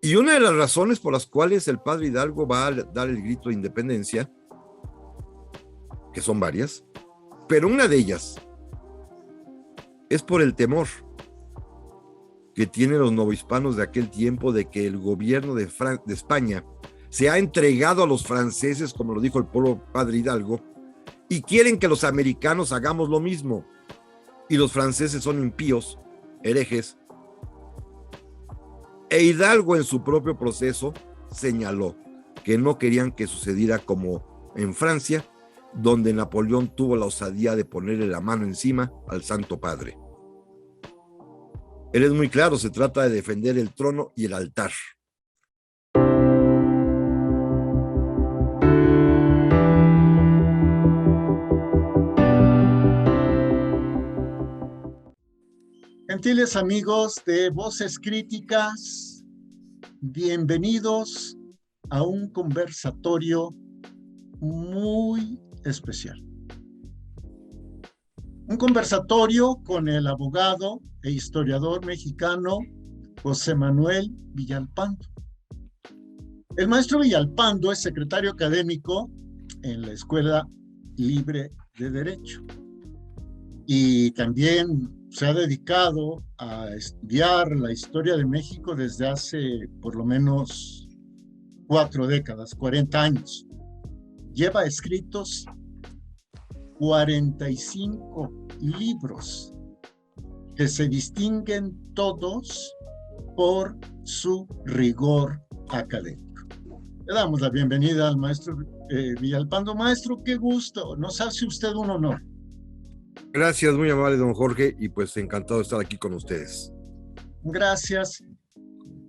Y una de las razones por las cuales el padre Hidalgo va a dar el grito de independencia, que son varias, pero una de ellas es por el temor que tienen los novohispanos de aquel tiempo de que el gobierno de España se ha entregado a los franceses, como lo dijo el pueblo padre Hidalgo, y quieren que los americanos hagamos lo mismo. Y los franceses son impíos, herejes. E Hidalgo en su propio proceso señaló que no querían que sucediera como en Francia, donde Napoleón tuvo la osadía de ponerle la mano encima al Santo Padre. Él es muy claro, se trata de defender el trono y el altar. Gentiles amigos de Voces Críticas, bienvenidos a un conversatorio muy especial. Un conversatorio con el abogado e historiador mexicano José Manuel Villalpando. El maestro Villalpando es secretario académico en la Escuela Libre de Derecho y también se ha dedicado a estudiar la historia de México desde hace por lo menos 4 décadas, 40 años. Lleva escritos 45 libros que se distinguen todos por su rigor académico. Le damos la bienvenida al maestro Villalpando. Maestro, qué gusto, nos hace usted un honor. Gracias, muy amable don Jorge, y pues encantado de estar aquí con ustedes. Gracias.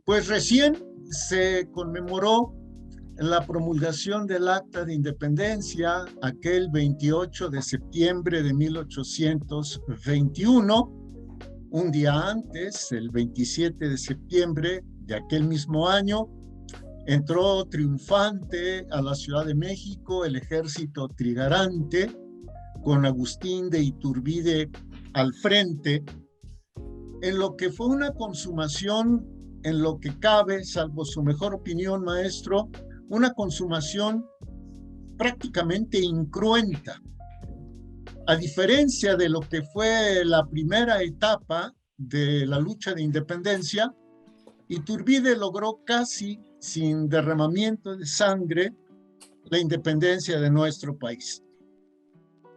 Pues recién se conmemoró la promulgación del Acta de Independencia, aquel 28 de septiembre de 1821. Un día antes, el 27 de septiembre de aquel mismo año, entró triunfante a la Ciudad de México el ejército trigarante, con Agustín de Iturbide al frente, en lo que fue una consumación, en lo que cabe, salvo su mejor opinión, maestro, una consumación prácticamente incruenta. A diferencia de lo que fue la primera etapa de la lucha de independencia, Iturbide logró casi sin derramamiento de sangre la independencia de nuestro país.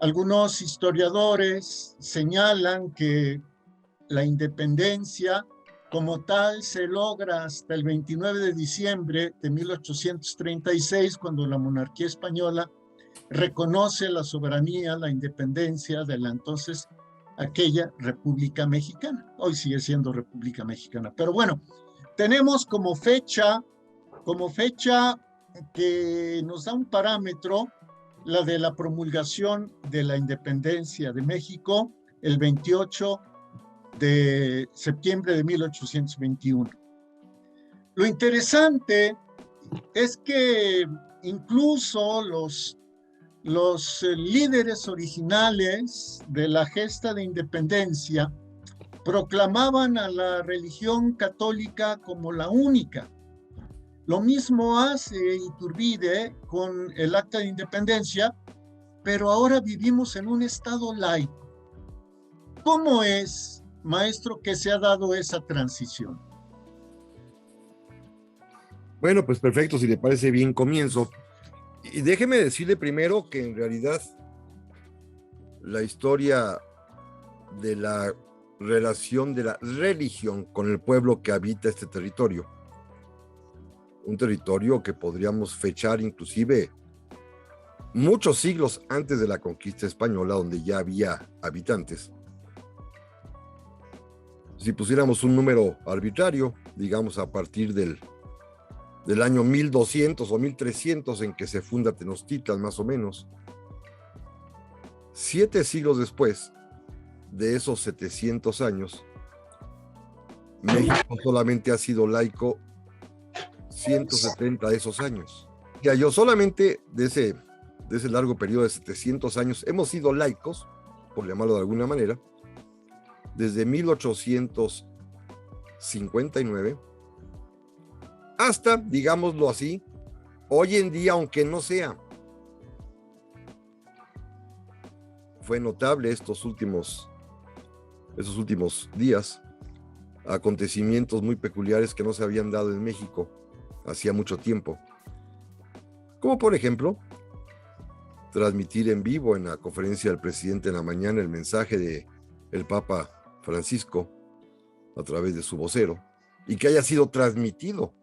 Algunos historiadores señalan que la independencia como tal se logra hasta el 29 de diciembre de 1836, cuando la monarquía española reconoce la soberanía, la independencia de la entonces aquella República Mexicana. Hoy sigue siendo República Mexicana. Pero bueno, tenemos como fecha que nos da un parámetro, la de la promulgación de la independencia de México, el 28 de septiembre de 1821. Lo interesante es que incluso los líderes originales de la gesta de independencia proclamaban a la religión católica como la única. Lo mismo hace Iturbide con el Acta de Independencia, pero ahora vivimos en un estado laico. ¿Cómo es, maestro, que se ha dado esa transición? Bueno, pues perfecto, si le parece bien, comienzo. Y déjeme decirle primero que en realidad la historia de la relación de la religión con el pueblo que habita este territorio, un territorio que podríamos fechar inclusive muchos siglos antes de la conquista española, donde ya había habitantes. Si pusiéramos un número arbitrario, digamos a partir del año 1200 o 1300 en que se funda Tenochtitlan, más o menos, 7 siglos después de esos 700 años, México solamente ha sido laico 170 de esos años. Ya yo solamente de ese largo periodo de 700 años hemos sido laicos, por llamarlo de alguna manera, desde 1859 hasta, digámoslo así, hoy en día, aunque no sea. Fue notable esos últimos días, acontecimientos muy peculiares que no se habían dado en México hacía mucho tiempo. Como por ejemplo, transmitir en vivo en la conferencia del presidente en la mañana el mensaje del Papa Francisco a través de su vocero, y que haya sido transmitido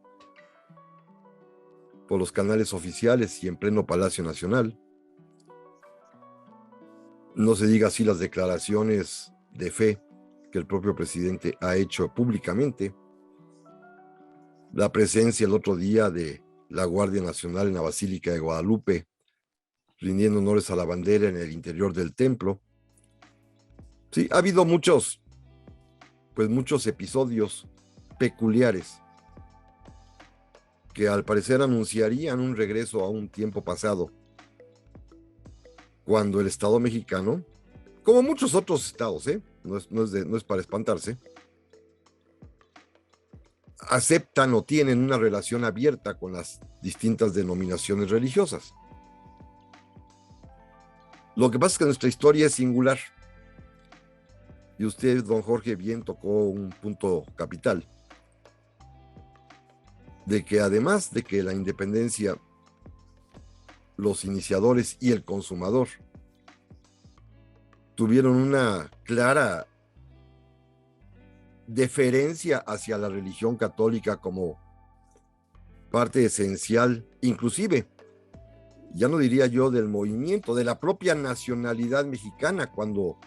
por los canales oficiales y en pleno Palacio Nacional. No se diga así las declaraciones de fe que el propio presidente ha hecho públicamente. La presencia el otro día de la Guardia Nacional en la Basílica de Guadalupe, rindiendo honores a la bandera en el interior del templo. Sí, ha habido muchos episodios peculiares que al parecer anunciarían un regreso a un tiempo pasado, cuando el Estado mexicano, como muchos otros estados, no es para espantarse, aceptan o tienen una relación abierta con las distintas denominaciones religiosas. Lo que pasa es que nuestra historia es singular. Y usted, don Jorge, bien tocó un punto capital, de que además de que la independencia, los iniciadores y el consumador tuvieron una clara deferencia hacia la religión católica como parte esencial, inclusive, ya no diría yo del movimiento, de la propia nacionalidad mexicana, cuando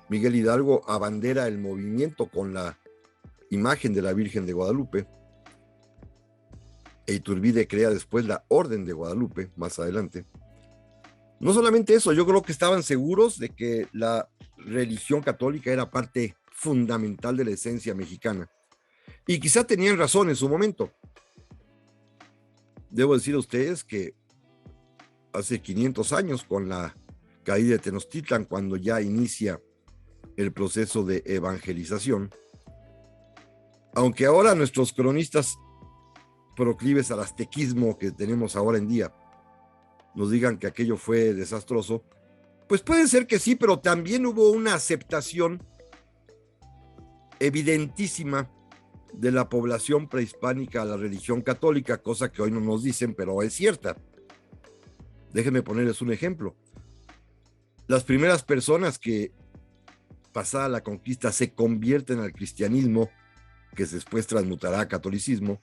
Miguel Hidalgo abandera el movimiento con la imagen de la Virgen de Guadalupe, e Iturbide crea después la Orden de Guadalupe, más adelante. No solamente eso, yo creo que estaban seguros de que la religión católica era parte fundamental de la esencia mexicana. Y quizá tenían razón en su momento. Debo decir a ustedes que hace 500 años, con la caída de Tenochtitlan, cuando ya inicia el proceso de evangelización, aunque ahora nuestros cronistas proclives al aztequismo que tenemos ahora en día nos digan que aquello fue desastroso, pues puede ser que sí, pero también hubo una aceptación evidentísima de la población prehispánica a la religión católica, cosa que hoy no nos dicen, pero es cierta. Déjenme ponerles un ejemplo. Las primeras personas que, pasada la conquista, se convierten al cristianismo, que después transmutará a catolicismo,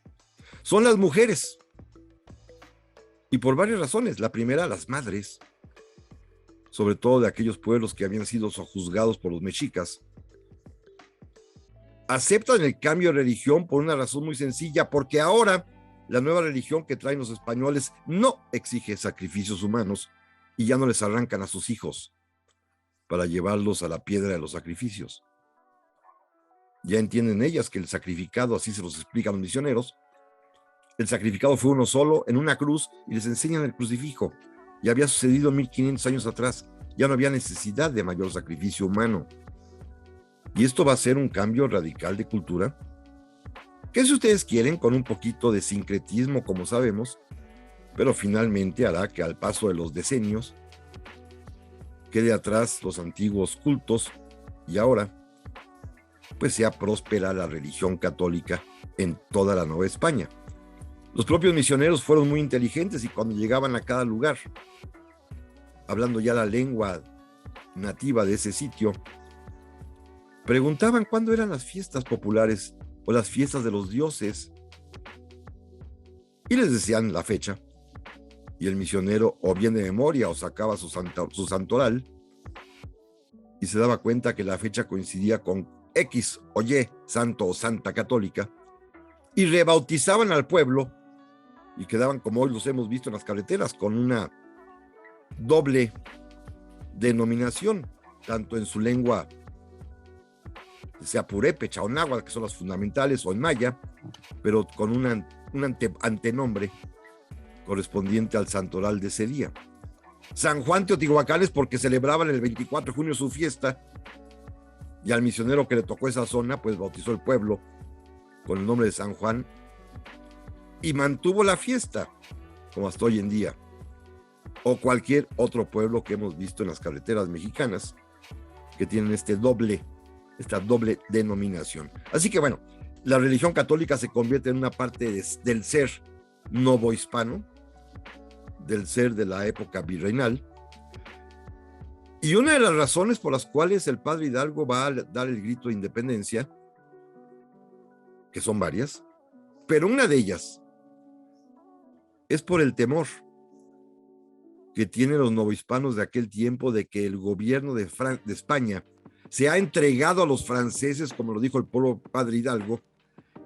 son las mujeres. Y por varias razones. La primera, las madres, sobre todo de aquellos pueblos que habían sido sojuzgados por los mexicas, aceptan el cambio de religión por una razón muy sencilla, porque ahora la nueva religión que traen los españoles no exige sacrificios humanos y ya no les arrancan a sus hijos para llevarlos a la piedra de los sacrificios. Ya entienden ellas que el sacrificado, así se los explican los misioneros, el sacrificado fue uno solo en una cruz y les enseñan el crucifijo. Ya había sucedido 1500 años atrás, ya no había necesidad de mayor sacrificio humano. Y esto va a ser un cambio radical de cultura, que si ustedes quieren, con un poquito de sincretismo, como sabemos, pero finalmente hará que al paso de los decenios quede atrás los antiguos cultos y ahora pues sea próspera la religión católica en toda la Nueva España. Los propios misioneros fueron muy inteligentes y cuando llegaban a cada lugar, hablando ya la lengua nativa de ese sitio, preguntaban cuándo eran las fiestas populares o las fiestas de los dioses y les decían la fecha, y el misionero o bien de memoria o sacaba su santoral y se daba cuenta que la fecha coincidía con X o Y, santo o santa católica, y rebautizaban al pueblo y quedaban, como hoy los hemos visto en las carreteras, con una doble denominación, tanto en su lengua, sea purépecha o náhuatl, que son las fundamentales, o en maya, pero con un antenombre correspondiente al santoral de ese día. San Juan Teotihuacán es porque celebraban el 24 de junio su fiesta, y al misionero que le tocó esa zona, pues bautizó el pueblo con el nombre de San Juan, y mantuvo la fiesta, como hasta hoy en día, o cualquier otro pueblo que hemos visto en las carreteras mexicanas, que tienen esta doble denominación. Así que bueno, la religión católica se convierte en una parte del ser novohispano, del ser de la época virreinal, y una de las razones por las cuales el padre Hidalgo va a dar el grito de independencia, que son varias, pero una de ellas es por el temor que tienen los novohispanos de aquel tiempo de que el gobierno de España se ha entregado a los franceses, como lo dijo el pueblo padre Hidalgo,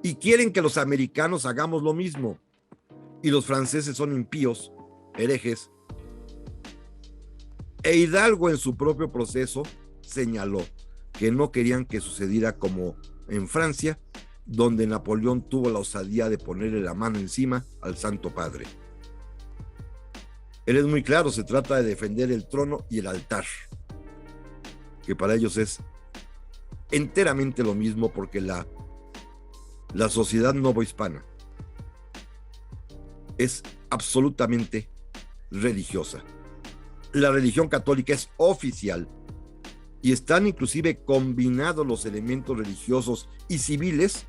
y quieren que los americanos hagamos lo mismo. Y los franceses son impíos, herejes. E Hidalgo en su propio proceso señaló que no querían que sucediera como en Francia, donde Napoleón tuvo la osadía de ponerle la mano encima al Santo Padre. Él es muy claro, se trata de defender el trono y el altar, que para ellos es enteramente lo mismo, porque la sociedad novohispana es absolutamente religiosa. La religión católica es oficial y están inclusive combinados los elementos religiosos y civiles,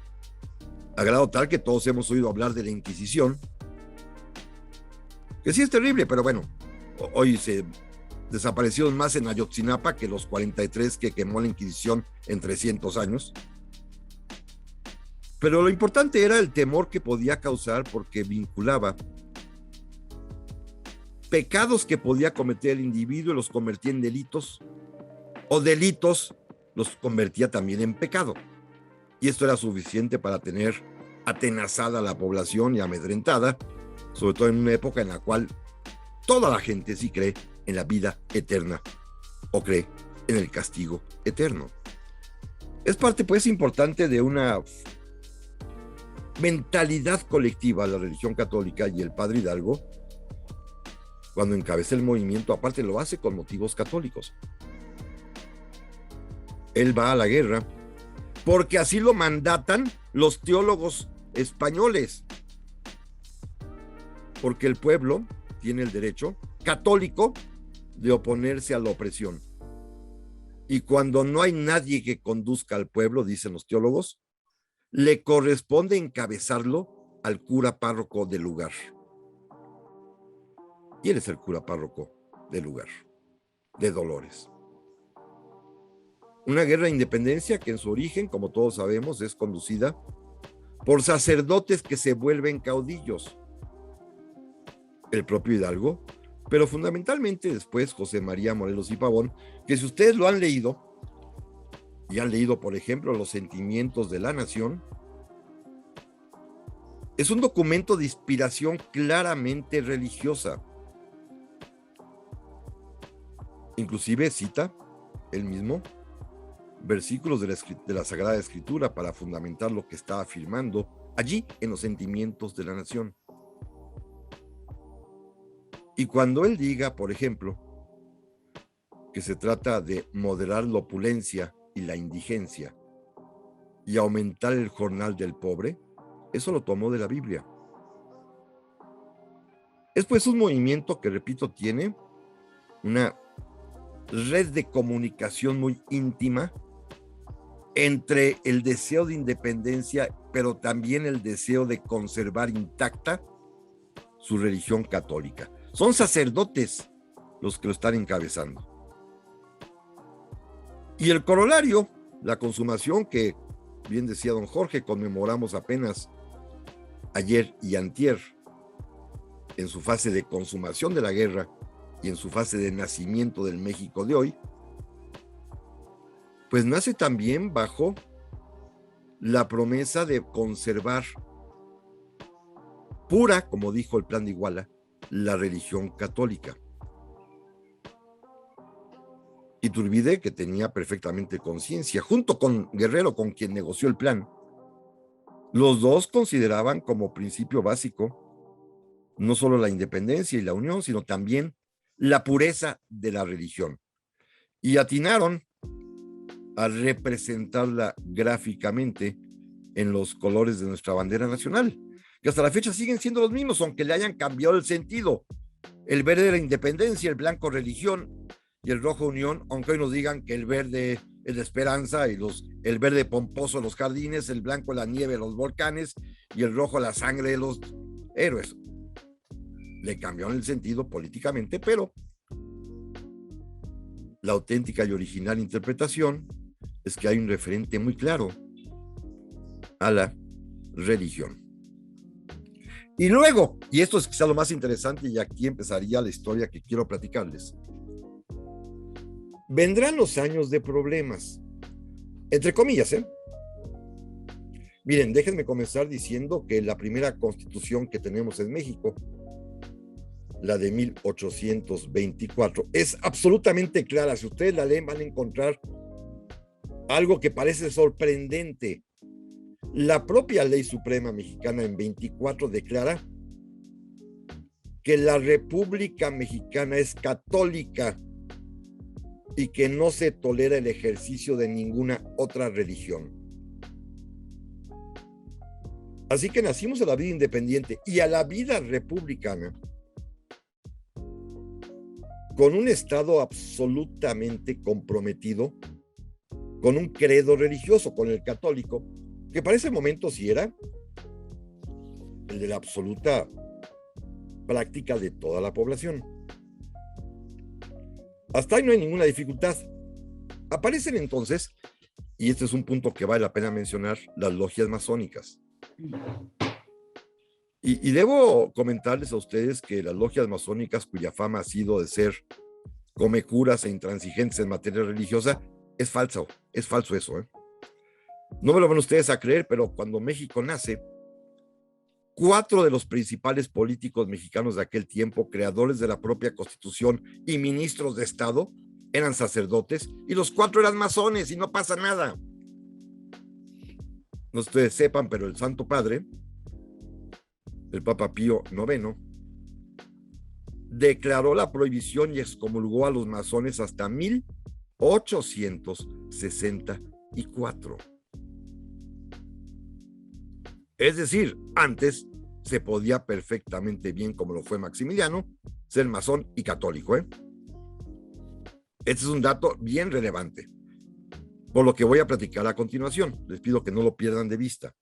a grado tal que todos hemos oído hablar de la Inquisición, que sí es terrible, pero bueno, hoy se desaparecieron más en Ayotzinapa que los 43 que quemó la Inquisición en 300 años. Pero lo importante era el temor que podía causar, porque vinculaba pecados que podía cometer el individuo y los convertía en delitos, o delitos los convertía también en pecado. Y esto era suficiente para tener atenazada a la población y amedrentada, sobre todo en una época en la cual toda la gente sí cree en la vida eterna o cree en el castigo eterno. Es parte, pues, importante de una mentalidad colectiva la religión católica, y el padre Hidalgo, cuando encabeza el movimiento, aparte lo hace con motivos católicos. Él va a la guerra porque así lo mandatan los teólogos españoles, porque el pueblo tiene el derecho católico de oponerse a la opresión. Y cuando no hay nadie que conduzca al pueblo, dicen los teólogos, le corresponde encabezarlo al cura párroco del lugar. Y él es el cura párroco del lugar, de Dolores. Una guerra de independencia que en su origen, como todos sabemos, es conducida por sacerdotes que se vuelven caudillos. El propio Hidalgo, pero fundamentalmente después José María Morelos y Pavón, que si ustedes lo han leído, y han leído, por ejemplo, Los Sentimientos de la Nación, es un documento de inspiración claramente religiosa. Inclusive cita él mismo versículos de la Sagrada Escritura para fundamentar lo que está afirmando allí en Los Sentimientos de la Nación. Y cuando él diga, por ejemplo, que se trata de moderar la opulencia y la indigencia y aumentar el jornal del pobre, eso lo tomó de la Biblia. Es pues un movimiento que, repito, tiene una red de comunicación muy íntima entre el deseo de independencia, pero también el deseo de conservar intacta su religión católica. Son sacerdotes los que lo están encabezando. Y el corolario, la consumación, que bien decía don Jorge, conmemoramos apenas ayer y antier, en su fase de consumación de la guerra y en su fase de nacimiento del México de hoy, pues nace también bajo la promesa de conservar pura, como dijo el Plan de Iguala, la religión católica. Iturbide, que tenía perfectamente conciencia, junto con Guerrero, con quien negoció el plan, los dos consideraban como principio básico no solo la independencia y la unión, sino también la pureza de la religión. Y atinaron a representarla gráficamente en los colores de nuestra bandera nacional. que hasta la fecha siguen siendo los mismos, aunque le hayan cambiado el sentido. El verde era independencia, el blanco religión y el rojo unión, aunque hoy nos digan que el verde es la esperanza y el verde pomposo los jardines, el blanco la nieve los volcanes y el rojo la sangre de los héroes. Le cambiaron el sentido políticamente, pero la auténtica y original interpretación es que hay un referente muy claro a la religión. Y luego, y esto es quizá lo más interesante, y aquí empezaría la historia que quiero platicarles, vendrán los años de problemas, entre comillas, ¿eh? Miren, déjenme comenzar diciendo que la primera constitución que tenemos en México, la de 1824, es absolutamente clara. Si ustedes la leen van a encontrar algo que parece sorprendente. La propia Ley Suprema Mexicana en 24 declara que la República Mexicana es católica y que no se tolera el ejercicio de ninguna otra religión. Así que nacimos a la vida independiente y a la vida republicana con un Estado absolutamente comprometido con un credo religioso, con el católico, que para ese momento sí era el de la absoluta práctica de toda la población. Hasta ahí no hay ninguna dificultad. Aparecen entonces, y este es un punto que vale la pena mencionar, las logias masónicas. Y debo comentarles a ustedes que las logias masónicas, cuya fama ha sido de ser comecuras e intransigentes en materia religiosa, es falso eso, ¿eh? No me lo van ustedes a creer, pero cuando México nace, 4 de los principales políticos mexicanos de aquel tiempo, creadores de la propia Constitución y ministros de Estado, eran sacerdotes, y los 4 eran masones, y no pasa nada. No ustedes sepan, pero el Santo Padre, el Papa Pío IX, declaró la prohibición y excomulgó a los masones hasta 1864. Es decir, antes se podía perfectamente bien, como lo fue Maximiliano, ser masón y católico, ¿eh? Este es un dato bien relevante, por lo que voy a platicar a continuación. Les pido que no lo pierdan de vista.